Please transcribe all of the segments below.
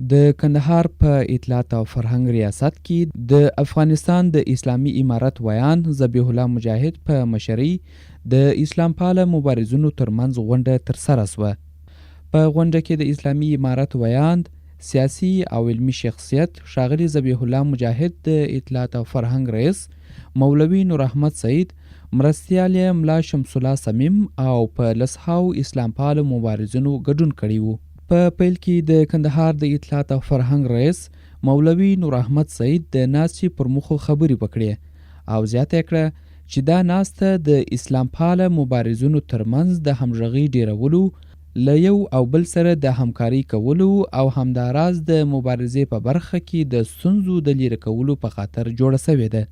د کندهار په اطلاعات او فرهنګ ریاست کې د افغانستان د اسلامي امارت ویان ذبیح الله مجاهد په مشرۍ د اسلام پاله مبارزینو ترمنځ غونډه ترسره شوه. په غونډه کې د اسلامي امارت ویاند، سیاسي او علمي شخصیت ښاغلي ذبیح الله مجاهد، د اطلاعات او فرهنګ رئیس مولوي نور احمد سعید، مرستیال ملا شمس الله صمیم او په لسهاو اسلام پاله مبارزینو ګډون کړی و. په پیل کې د کندهار د اطلاعات او فرهنګ رئیس مولوي نور احمد سعید د ناستې پر موخو خبرې وکړې او زیاته کړه چې دا ناسته د اسلام پاله مبارزینو ترمنځ د همغږۍ ډیرولو، له یو او بل سره د همکارۍ کولو او همداراز د مبارزې په برخه کې د ستونزو د لیرې کولو په خاطر جوړه شوې ده.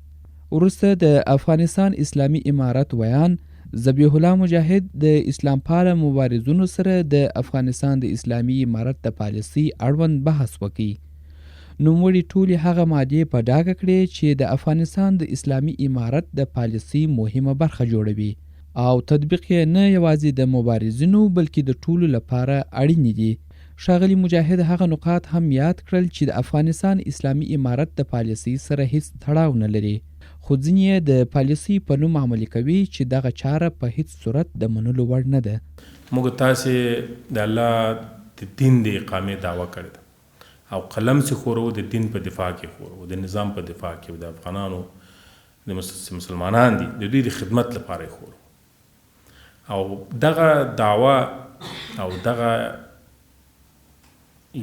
وروسته د افغانستان اسلامي امارت ویان ذبیح الله مجاهد د اسلام پاله مبارزینو سره د افغانستان د اسلامي امارت د پالیسۍ اړوند بحث وکړي. نوموړي ټولې هغه مادې په ډاګه کړې چې د افغانستان د اسلامي امارت د پالیسۍ مهمه برخه جوړوي او تطبیق یې نه یوازې د مبارزینو بلکې د ټولو لپاره اړین دي. ښاغلي مجاهد هغه نقاط هم یاد کړل چې د افغانستان اسلامي امارت د پالیسۍ سره هیڅ تړاو نه لري، خو ځینې یې د پالیسۍ په نوم عملي کوي چې دغه چاره په هیڅ صورت د منلو وړ نه ده. موږ تاسې د الله د دین د اقامې دعوه کړې ده او قلم چې خورو د دین په دفاع کې خورو، د نظام په دفاع کې، د افغانانو د مسلمانان دي د دوی د خدمت لپاره خورو. او دغه دعوه او دغه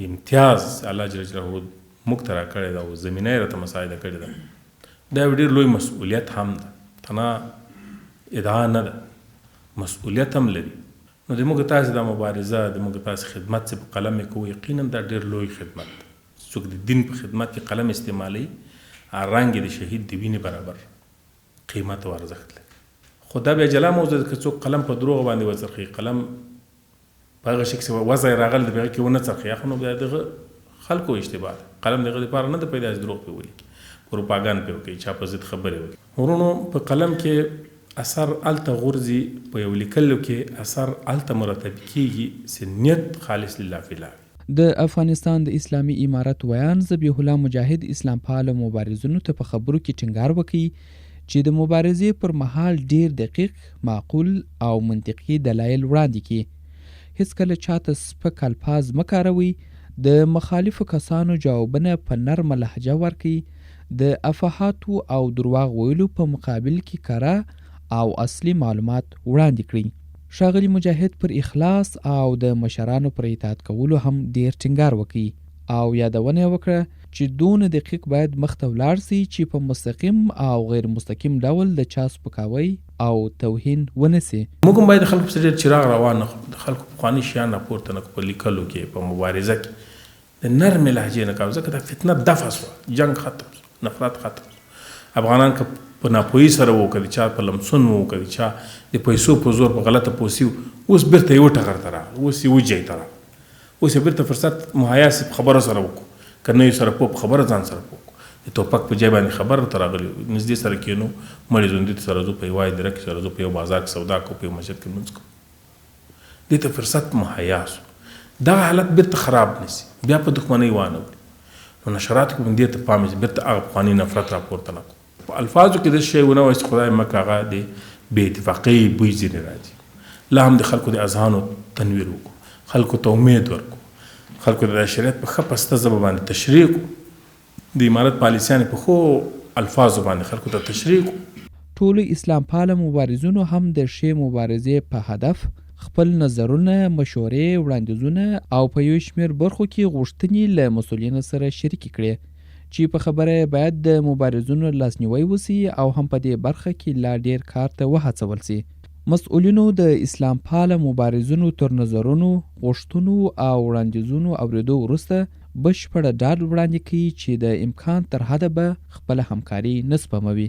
امتیاز الله جل جلاله موږ ته راکړی ده او زمینه یې راته مساعده کړې ده. دا یو ډېر لوی مسؤلیت هم ده، تنها ادعا نه ده، مسؤلیت هم لري. نو د موږ تاسې دا مبارزه، د موږ تاسې خدمت چې په قلم یې کوو، یقینا دا ډېر لوی خدمت ده. څوک د دین په خدمت کې قلم استعمالوي، رنګ د شهید د وینې برابر قیمت او ارزښت لري. خو دا بیا جلا موضوع ده که څوک قلم په دروغ باندې وڅرخي، قلم په هغه شي کې وضع یې راغلی د هغه کې ونه څرخي، خو نو بیا دغه خلکو اشتباه ده. قلم دغه دپاره نه ده پیدا چې دروغ پرې ولیکي، پروپاګاندا پرې وکړي، چا په ضد خبرې وکړي. ورونو په قلم کې اثر هلته غورځي، په یو لیکلو کې اثر هلته مرتب کېږي چې نیت خالص لله فی الله. د افغانستان د اسلامي امارت ویان ذبیح الله مجاهد اسلام پاله مبارزینو ته په خبرو کې ټینګار وکړي چې د مبارزې پر مهال ډیر دقیق، معقول او منطقي دلایل وړاندې کړي. هیڅکله چاته سپک الفاظ مه کاروئ، د مخالفو کسانو جوابونه په نرمه لهجه ورکړئ، د افاحاتو او درواغ ویلو په مقابل کې کره او اصلي معلومات وړاندې کړئ. ښاغلي مجاهد پر اخلاص او د مشرانو پر اطاعت کولو هم ډیر ټینګار وکړي او یادونه یې وکړه چې دونه دقیق باید مخته ولاړ سي چې په مستقیم او غیر مستقیم ډول د چا سپکاوی او توهین ونه سي. موږ هم باید د خلکو پسې ډېر چراغ روان نه کړو، د خلکو پخواني شیان راپورته نه کړو. په لیکلو کې، په مبارزه کې د نرمې لهجې نه کوو، ځکه دا فتنه دفع شوه، جنګ ختم شو، نفرت ختم شو. افغانان که په ناپوهي سره وکړي، چا په لمسون وکړي، چا د پیسو په زور په غلطه پوسي، اوس بیرته یې وټغر ته راغله، اوس یې وجی ته راغله، اوس یې بیرته فرصت مهیا سي په خبره سره وکړو، که نه یې سره په خبره ځان سره وکړو. د ټوپک په ځای باندې خبره ته راغلي، نږدې سره کېنو، مړې ژوندي ته سره ځو، په یوه هدیره کې سره ځو، په یو بازار کې سودا کوو، په یو مسجد کې لمونځ کوو. دې ته فرصت مهیا شو. دغه حالت بیرته خراب نه سي، بیا په دښمنۍ وانه نو نشراتو کې دې ته پام شي، بیرته هغه پخواني نفرت راپورته نه کړو. په الفاظو کې داسې شی ونه وایي چې خدای مکه هغه د بې اتفاقۍ بوی ځینې راځي. لا هم د خلکو د اذهانو تنویر وکړو، خلکو ته امید ورکړو، خلکو د شریعت په ښه پسته ژبه باندې تشریح کړو، د امارت پالیسیانې په ښو الفاظو باندې خلکو ته تشریح کړو. ټولو اسلام پاله مبارزینو هم د ښې مبارزې په هدف خپل نظرونه، مشورې، وړاندیزونه او په یو شمېر برخو کې غوښتنې له مسؤلینو سره شریکې کړې چې په خبره باید د مبارزینو لاسنیوی وسي او هم په دې برخه کې لا ډیر کار ته وهڅول سي. مسؤلینو د اسلام پاله مبارزینو تر نظرونو، غوښتنو او وړاندیزونو اورېدو وروسته بشپړه ډاډ وړاندې کوي چې د امکان تر حده به خپله همکاري نه سپموي.